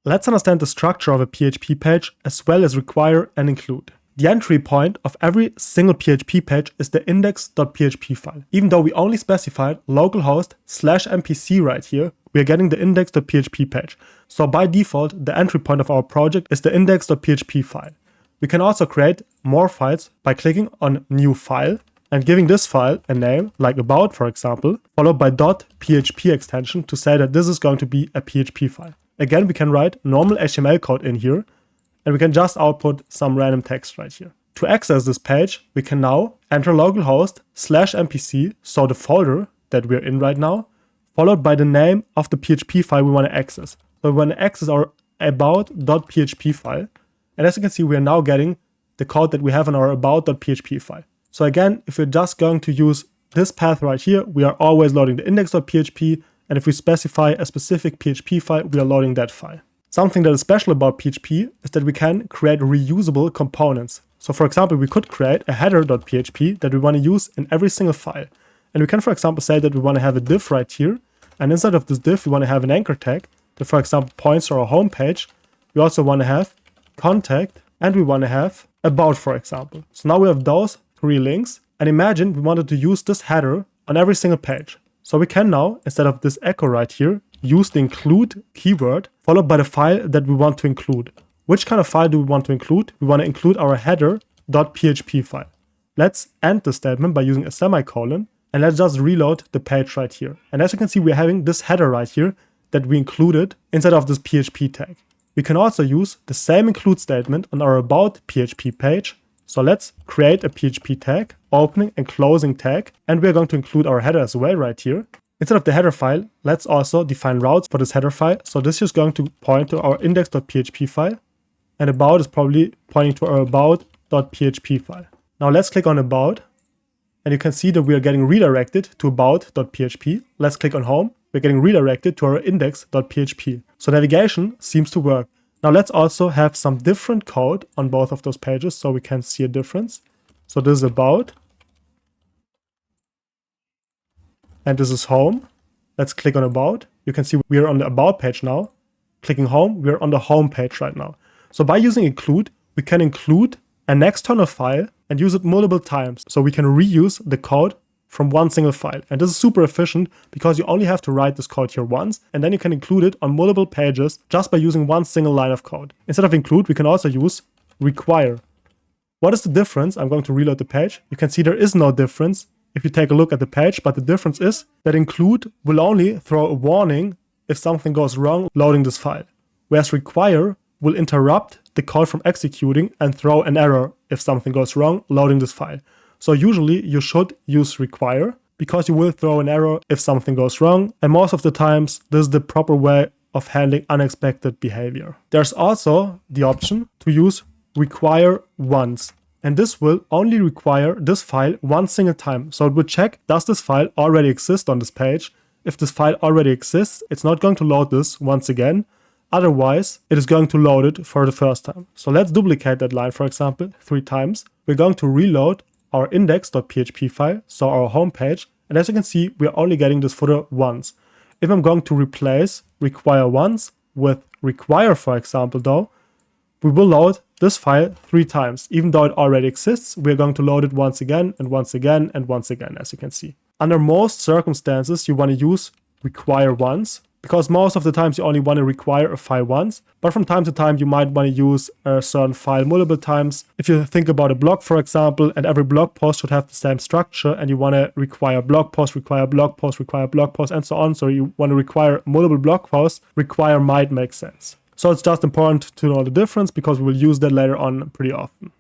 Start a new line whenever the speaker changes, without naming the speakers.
Let's understand the structure of a PHP page as well as require and include. The entry point of every single PHP page is the index.php file. Even though we only specified localhost /mpc right here, we are getting the index.php page. So by default, the entry point of our project is the index.php file. We can also create more files by clicking on new file and giving this file a name, like about for example, followed by .php extension to say that this is going to be a PHP file. Again, we can write normal HTML code in here, and we can just output some random text right here. To access this page, we can now enter localhost /mpc, so the folder that we're in right now, followed by the name of the PHP file we want to access. So we want to access our about.php file. And as you can see, we are now getting the code that we have in our about.php file. So again, if we're just going to use this path right here, we are always loading the index.php. And if we specify a specific PHP file, we are loading that file. Something that is special about PHP is that we can create reusable components. So for example, we could create a header.php that we want to use in every single file. And we can, for example, say that we want to have a div right here. And inside of this div, we want to have an anchor tag that, for example, points to our home page. We also want to have contact and we want to have about, for example. So now we have those three links. And imagine we wanted to use this header on every single page. So we can now, instead of this echo right here, use the include keyword followed by the file that we want to include. Which kind of file do we want to include? We want to include our header.php file. Let's end the statement by using a semicolon and let's just reload the page right here. And as you can see, we're having this header right here that we included inside of this PHP tag. We can also use the same include statement on our about PHP page. So let's create a PHP tag, opening and closing tag, and we're going to include our header as well right here. Instead of the header file, let's also define routes for this header file. So this is going to point to our index.php file, and about is probably pointing to our about.php file. Now let's click on about, and you can see that we are getting redirected to about.php. Let's click on home. We're getting redirected to our index.php. So navigation seems to work. Now let's also have some different code on both of those pages so we can see a difference. So this is about, and this is home. Let's click on about. You can see we are on the about page now. Clicking home, we're on the home page right now. So by using include, we can include an external file and use it multiple times. So we can reuse the code from one single file. And this is super efficient because you only have to write this code here once, and then you can include it on multiple pages just by using one single line of code. Instead of include, we can also use require. What is the difference? I'm going to reload the page. You can see there is no difference if you take a look at the page, but the difference is that include will only throw a warning if something goes wrong loading this file, whereas require will interrupt the code from executing and throw an error if something goes wrong loading this file. So usually you should use require because you will throw an error if something goes wrong, and most of the times this is the proper way of handling unexpected behavior. There's also the option to use require once, and this will only require this file one single time. So it will check, does this file already exist on this page? If this file already exists, it's not going to load this once again. Otherwise, it is going to load it for the first time. So let's duplicate that line, for example, 3 times. We're going to reload our index.php file, so our home page, and as you can see, we're only getting this footer once. If I'm going to replace require once with require, for example, though, we will load this file 3 times. Even though it already exists, we're going to load it once again, and once again, and once again, as you can see. Under most circumstances, you want to use require once, because most of the times you only want to require a file once, but from time to time you might want to use a certain file multiple times. If you think about a blog, for example, and every blog post should have the same structure, and you want to require blog post, require blog post, require blog post, and so on, so you want to require multiple blog posts, require might make sense. So it's just important to know the difference because we will use that later on pretty often.